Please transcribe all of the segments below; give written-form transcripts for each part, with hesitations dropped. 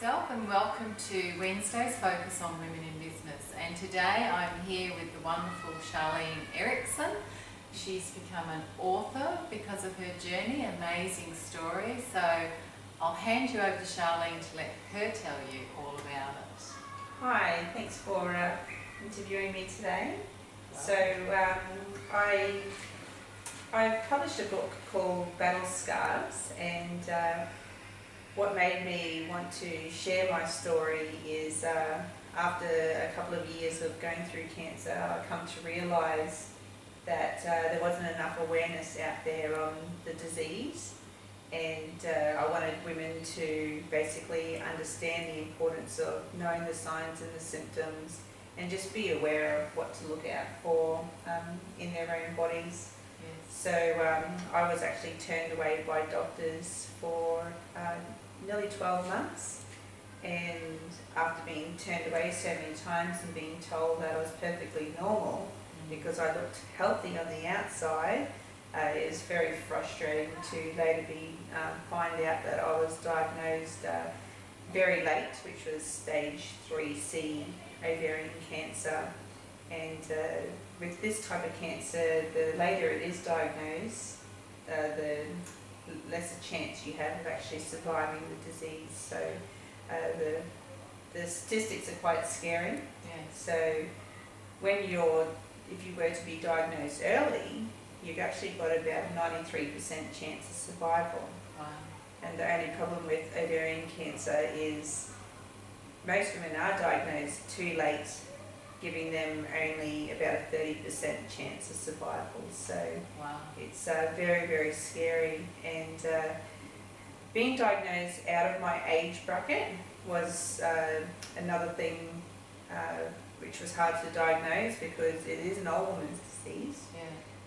myself and welcome to Wednesday's Focus on Women in Business. And today I'm here with the wonderful Charlene Ericson. She's become an author because of her journey, amazing story. So I'll hand you over to Charlene to let her tell you all about it. Hi, thanks for interviewing me today. Wow. So I published a book called Battle Scars, and what made me want to share my story is after a couple of years of going through cancer, I come to realise that there wasn't enough awareness out there on the disease, and I wanted women to basically understand the importance of knowing the signs and the symptoms and just be aware of what to look out for in their own bodies. Yes. So I was actually turned away by doctors for nearly 12 months, and after being turned away so many times and being told that I was perfectly normal because I looked healthy on the outside, it was very frustrating to later find out that I was diagnosed very late, which was stage 3C ovarian cancer. And with this type of cancer, the later it is diagnosed, the lesser chance you have of actually surviving the disease. So the statistics are quite scary. Yes. So if you were to be diagnosed early, you've actually got about a 93% chance of survival. Wow. And the only problem with ovarian cancer is most women are diagnosed too late, giving them only about a 30% chance of survival. So Wow. it's very, very scary. And being diagnosed out of my age bracket was another thing which was hard to diagnose because it is an old woman's disease. Yeah.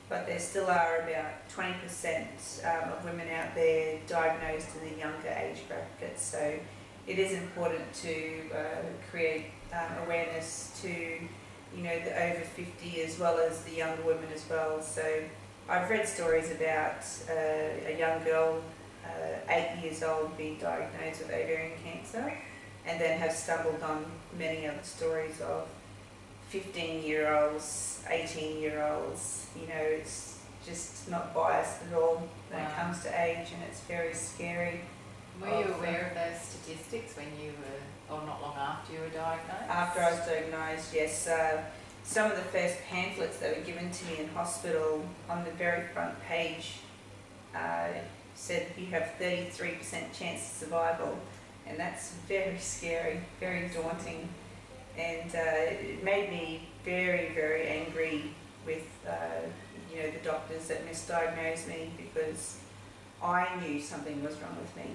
But there still are about 20% of women out there diagnosed in the younger age bracket. So it is important to create awareness to, the over 50 as well as the younger women as well. So I've read stories about a young girl, 8 years old, being diagnosed with ovarian cancer, and then have stumbled on many other stories of 15-year-olds, 18-year-olds. It's just not biased at all when it comes to age, and it's very scary. Were you aware of those statistics when you were, or not long after you were diagnosed? After I was diagnosed, yes. Some of the first pamphlets that were given to me in hospital, on the very front page, said you have 33% chance of survival, and that's very scary, very daunting, and it made me very, very angry with the doctors that misdiagnosed me, because I knew something was wrong with me.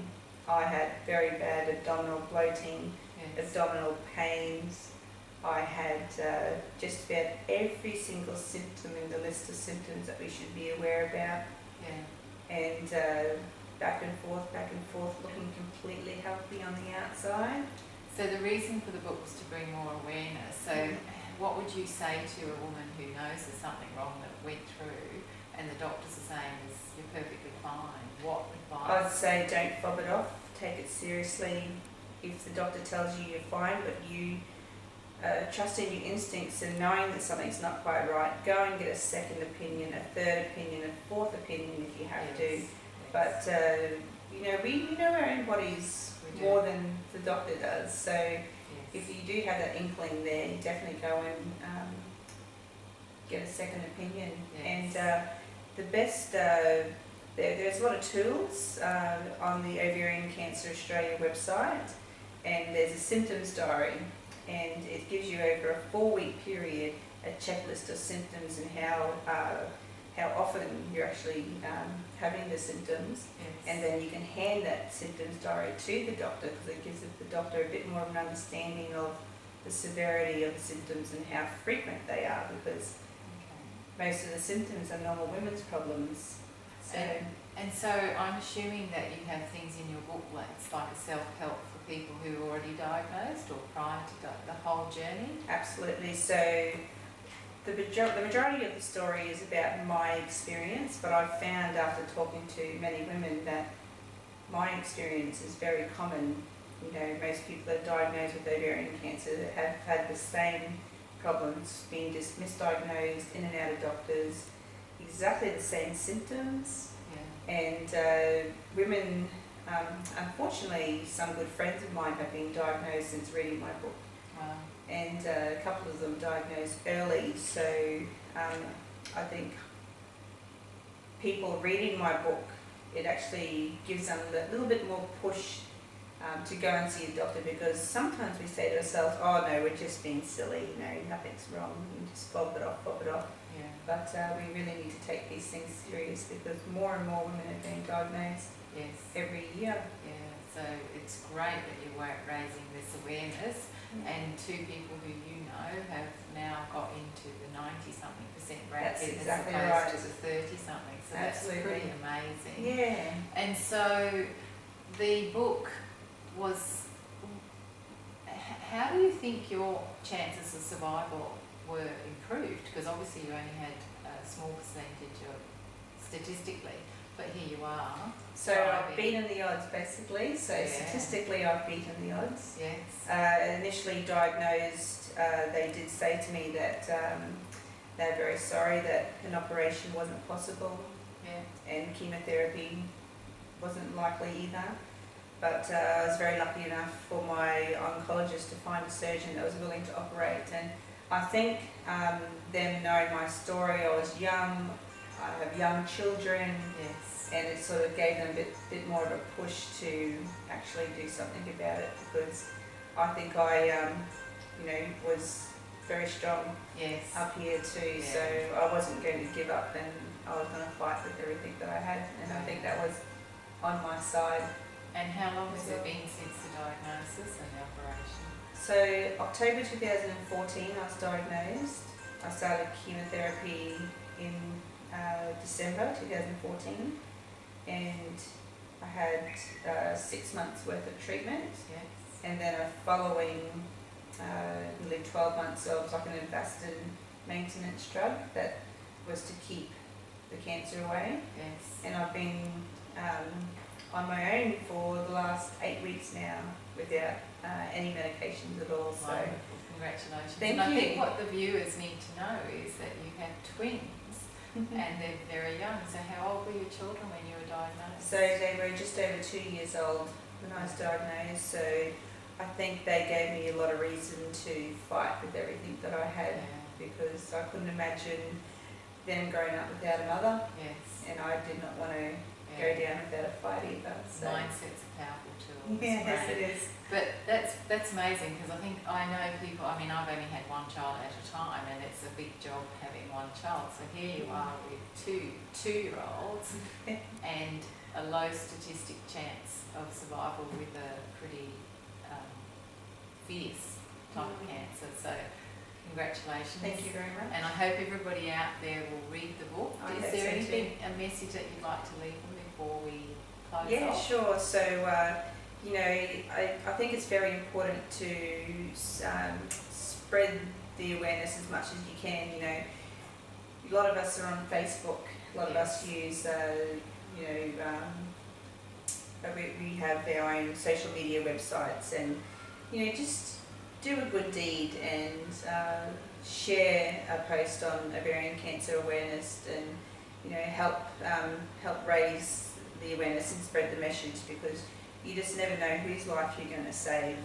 I had very bad abdominal bloating, Yes. abdominal pains. I had just about every single symptom in the list of symptoms that we should be aware about. Yeah. And back and forth, looking completely healthy on the outside. So the reason for the book was to bring more awareness. So what would you say to a woman who knows there's something wrong that went through and the doctors are saying you're perfectly fine? What advice? I'd say don't fob it off, take it seriously. If the doctor tells you you're fine, but you trust in your instincts and knowing that something's not quite right, go and get a second opinion, a third opinion, a fourth opinion if you have to. Yes. But we know our own bodies more than the doctor does. So if you do have that inkling there, you definitely go and get a second opinion. Yes. And the best, there's a lot of tools on the Ovarian Cancer Australia website, and there's a symptoms diary, and it gives you over a 4-week period a checklist of symptoms and how often you're actually having the symptoms. Yes. And then you can hand that symptoms diary to the doctor, because it gives the doctor a bit more of an understanding of the severity of the symptoms and how frequent they are, because most of the symptoms are normal women's problems. So, and so I'm assuming that you have things in your book that's like a self-help for people who are already diagnosed or prior to the whole journey? absolutely. So the majority of the story is about my experience, but I've found after talking to many women that my experience is very common most people that are diagnosed with ovarian cancer have had the same problems, being just misdiagnosed, in and out of doctors, exactly the same symptoms. Yeah. And women, unfortunately, some good friends of mine have been diagnosed since reading my book. Wow. And a couple of them diagnosed early, so I think people reading my book, it actually gives them a little bit more push to go and see a doctor, because sometimes we say to ourselves, oh no, we're just being silly, nothing's wrong, you just fob it off. Yeah. But we really need to take these things serious, because more and more women are being diagnosed Yes. every year. Yeah. So it's great that you're raising this awareness, and two people who you know have now got into the 90-something% bracket That's exactly as opposed right. to the 30-something. So Absolutely. that's pretty amazing. Yeah. And so the book was, how do you think your chances of survival were improved? Because obviously you only had a small percentage of statistically, but here you are. So I've beaten the odds, basically. So Yeah. statistically, I've beaten the odds. Yes. Initially diagnosed, they did say to me that they're very sorry that an operation wasn't possible, Yeah. and chemotherapy wasn't likely either. But I was very lucky enough for my oncologist to find a surgeon that was willing to operate. And I think them knowing my story, I was young, I have young children, Yes. and it sort of gave them a bit more of a push to actually do something about it, because I think I was very strong Yes. up here too. Yeah. So I wasn't going to give up, and I was going to fight with everything that I had, and I think that was on my side. And how long has As well. it been since the diagnosis and the operation? So October 2014 I was diagnosed. I started chemotherapy in December 2014, and I had 6 months worth of treatment, Yes. and then a following nearly 12 months of like an Avastin maintenance drug that was to keep the cancer away. Yes. And I've been on my own for the last 8 weeks now without any medications at all. So Wonderful. Congratulations. Thank and I think you. what the viewers need to know is that you have twins and they're very young. So how old were your children when you were diagnosed? So they were just over 2 years old when I was diagnosed. So I think they gave me a lot of reason to fight with everything that I had, because I couldn't imagine them growing up without a mother, Yes. and I did not want to go down without a fight either. So Mindset's a powerful tool. yes, it is. But that's amazing, because I think I know people, I mean, I've only had one child at a time, and it's a big job having one child. So here you are with two-year-olds and a low statistic chance of survival with a pretty fierce type of cancer. So congratulations. Thank you very much. And I hope everybody out there will read the book. I Is hope there so anything, a message that you'd like to leave them before we close Yeah, off? sure. So, I think it's very important to spread the awareness as much as you can. A lot of us are on Facebook. A lot of us use, we have our own social media websites, and just do a good deed and share a post on ovarian cancer awareness, and help raise the awareness and spread the message, because you just never know whose life you're going to save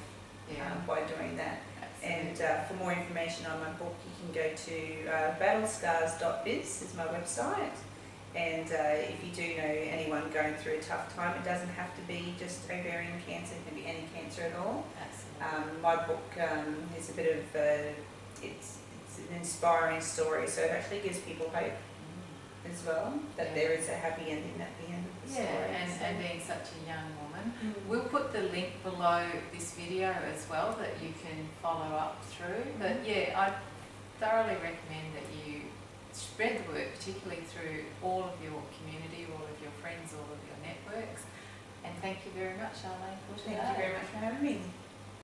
by doing that. Absolutely. And for more information on my book, you can go to battlescars.biz is my website. And if you do know anyone going through a tough time, it doesn't have to be just ovarian cancer, it can be any cancer at all. Absolutely. My book is a bit of it's an inspiring story, so it actually gives people hope as well, that there is a happy ending at the end of the story. And being such a young woman. We'll put the link below this video as well that you can follow up through. But I thoroughly recommend that you spread the word, particularly through all of your community, all of your friends, all of your networks. And thank you very much, Charlene, for today. Thank you very much for having me.